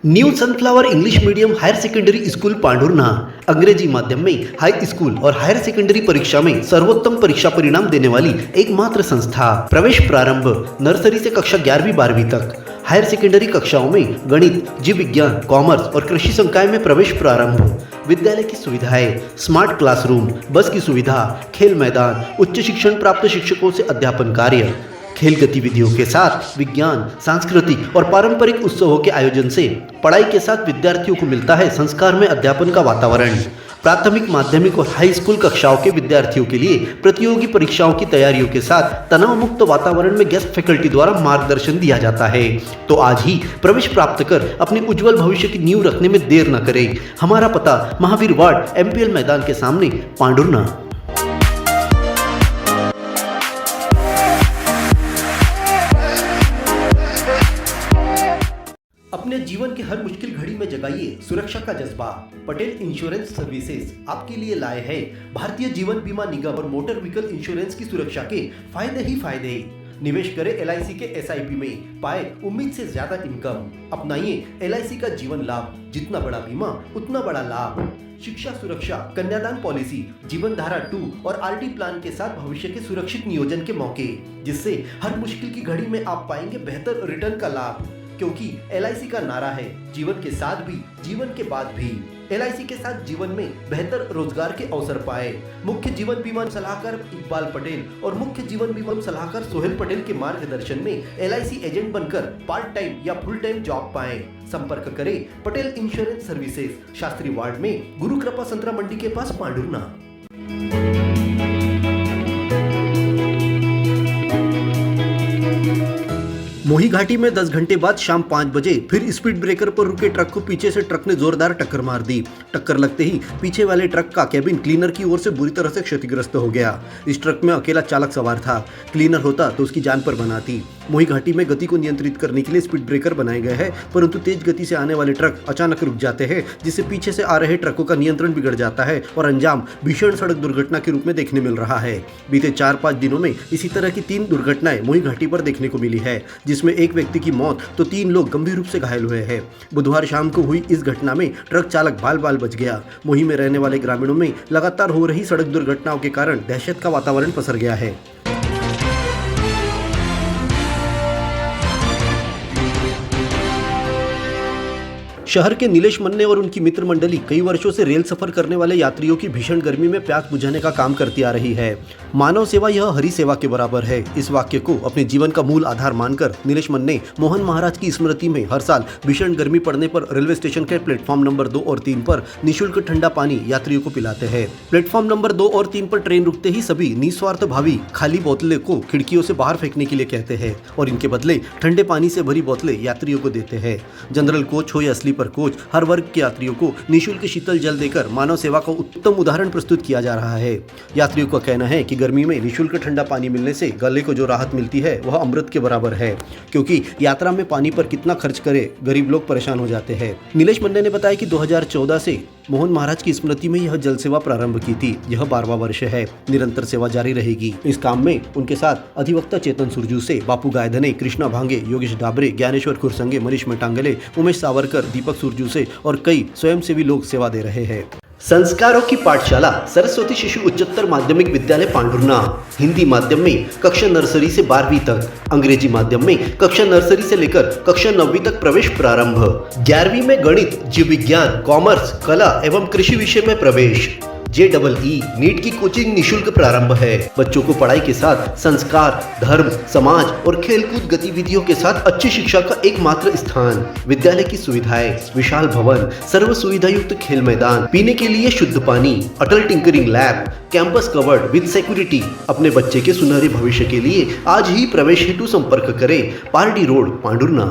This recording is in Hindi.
New sunflower English medium higher secondary school Pandhurna अंग्रेजी माध्यम में हाई स्कूल और हायर सेकेंडरी परीक्षा में सर्वोत्तम परीक्षा परिणाम देने वाली एकमात्र संस्था। प्रवेश प्रारंभ नर्सरी से कक्षा 11वीं-12वीं तक। हायर सेकेंडरी कक्षाओं में गणित, जीव विज्ञान, कॉमर्स और कृषि संकाय में प्रवेश प्रारंभ। विद्यालय की सुविधाएं, स्मार्ट क्लासरूम, बस की सुविधा, खेल मैदान, उच्च शिक्षण प्राप्त शिक्षकों से अध्यापन कार्य, खेल गतिविधियों के साथ विज्ञान, सांस्कृतिक और पारंपरिक उत्सवों के आयोजन से पढ़ाई के साथ विद्यार्थियों को मिलता है संस्कार में अध्यापन का वातावरण। प्राथमिक, माध्यमिक और हाई स्कूल कक्षाओं के विद्यार्थियों के लिए प्रतियोगी परीक्षाओं की तैयारियों के साथ तनाव मुक्त वातावरण में गेस्ट फैकल्टी द्वारा मार्गदर्शन दिया जाता है। तो आज ही प्रवेश प्राप्त कर अपने उज्जवल भविष्य की नींव रखने में देर न करें। हमारा पता महावीर वार्ड, MPL मैदान के सामने, पांढुर्णा। अपने जीवन के हर मुश्किल घड़ी में जगाइए सुरक्षा का जज्बा। पटेल इंश्योरेंस सर्विसेज आपके लिए लाए हैं भारतीय जीवन बीमा निगम और मोटर व्हीकल इंश्योरेंस की सुरक्षा के फायदे ही फायदे। निवेश करें LIC के SIP में, पाए उम्मीद से ज्यादा इनकम। अपनाइए LIC का जीवन लाभ, जितना बड़ा बीमा उतना बड़ा लाभ। शिक्षा सुरक्षा, कन्यादान पॉलिसी, जीवन धारा 2 और RD प्लान के साथ भविष्य के सुरक्षित नियोजन के मौके, जिससे हर मुश्किल की घड़ी में आप पाएंगे बेहतर रिटर्न का लाभ। क्योंकि LIC का नारा है जीवन के साथ भी, जीवन के बाद भी। LIC के साथ जीवन में बेहतर रोजगार के अवसर पाए। मुख्य जीवन बीमा सलाहकार इकबाल पटेल और मुख्य जीवन बीमा सलाहकार सोहेल पटेल के मार्गदर्शन में LIC एजेंट बनकर पार्ट टाइम या फुल टाइम जॉब पाएं। संपर्क करें Patel insurance services, Shastri ward में, गुरु कृपा संतरा मंडी के पास, पांढुर्णा। मोही घाटी में 10 घंटे बाद शाम 5 बजे फिर स्पीड ब्रेकर पर रुके ट्रक को पीछे से ट्रक ने जोरदार टक्कर मार दी। टक्कर लगते ही पीछे वाले ट्रक का कैबिन क्लीनर की ओर से बुरी तरह से क्षतिग्रस्त हो गया। इस ट्रक में अकेला चालक सवार था। क्लीनर होता तो उसकी जान पर बना थी। मोही घाटी में गति को नियंत्रित करने के लिए स्पीड ब्रेकर बनाए गए हैं, परंतु तेज गति से आने वाले ट्रक अचानक रुक जाते हैं, जिससे पीछे से आ रहे ट्रकों का नियंत्रण बिगड़ जाता है और अंजाम भीषण सड़क दुर्घटना के रूप में देखने मिल रहा है। बीते 4-5 दिनों में इसी तरह की 3 दुर्घटनाएं मोही घाटी पर देखने को मिली है, जिसमें एक व्यक्ति की मौत तो 3 लोग गंभीर रूप से घायल हुए हैं। बुधवार शाम को हुई इस घटना में ट्रक चालक बाल-बाल बच गया। मोही में रहने वाले ग्रामीणों में लगातार हो रही सड़क दुर्घटनाओं के कारण दहशत का वातावरण पसर गया है। शहर के नीलेश मन्ने और उनकी मित्र मंडली कई वर्षों से रेल सफर करने वाले यात्रियों की भीषण गर्मी में प्यास बुझाने का काम करती आ रही है। मानव सेवा यह हरि सेवा के बराबर है। इस वाक्य को अपने जीवन का मूल आधार मानकर नीलेश मन्ने मोहन महाराज की स्मृति में हर साल भीषण गर्मी पड़ने पर रेलवे स्टेशन के प्लेटफॉर्म नंबर 2 और 3 पर निःशुल्क ठंडा पानी यात्रियों को पिलाते हैं। प्लेटफॉर्म नंबर 2 और 3 पर ट्रेन रुकते ही सभी निस्वार्थ भावी खाली बोतलें को खिड़कियों से बाहर फेंकने के लिए कहते हैं और इनके बदले ठंडे पानी से भरी बोतलें यात्रियों को देते हैं। जनरल कोच हो या स्लीपर कोच, हर वर्ग के यात्रियों को निःशुल्क शीतल जल देकर मानव सेवा का उत्तम उदाहरण प्रस्तुत किया जा रहा है। यात्रियों का कहना है कि गर्मी में निःशुल्क ठंडा पानी मिलने से गले को जो राहत मिलती है वह अमृत के बराबर है, क्योंकि यात्रा में पानी पर कितना खर्च करे गरीब लोग परेशान हो जाते हैं। नीलेश मन्ने ने बताया कि 2014 से मोहन महाराज की स्मृति में यह जल सेवा प्रारंभ की थी। यह 12वां वर्ष है। निरंतर सेवा जारी रहेगी। इस काम में उनके साथ अधिवक्ता चेतन सुरजू से, बापू गायधने, कृष्णा भांगे, योगेश डाबरे, ज्ञानेश्वर खुरसंगे, मनीष मटांगले, उमेश सावरकर, दीपक सुरजू से और कई स्वयंसेवी लोग सेवा दे रहे हैं। संस्कारों की पाठशाला सरस्वती शिशु उच्चतर माध्यमिक विद्यालय पांढुर्णा। हिंदी माध्यम में कक्षा नर्सरी से 12वीं तक, अंग्रेजी माध्यम में कक्षा नर्सरी से लेकर कक्षा 9वीं तक प्रवेश प्रारंभ। 11वीं में गणित, जीव विज्ञान, कॉमर्स, कला एवं कृषि विषय में प्रवेश। JEE नीट की कोचिंग निःशुल्क प्रारंभ है। बच्चों को पढ़ाई के साथ संस्कार, धर्म, समाज और खेलकूद गतिविधियों के साथ अच्छी शिक्षा का एकमात्र स्थान। विद्यालय की सुविधाएं, विशाल भवन, सर्व सुविधा युक्त खेल मैदान, पीने के लिए शुद्ध पानी, Atal tinkering lab, campus covered with security. अपने बच्चे के सुनहरे भविष्य के लिए आज ही प्रवेश हेतु संपर्क करें। पारडी रोड, पांढुर्णा।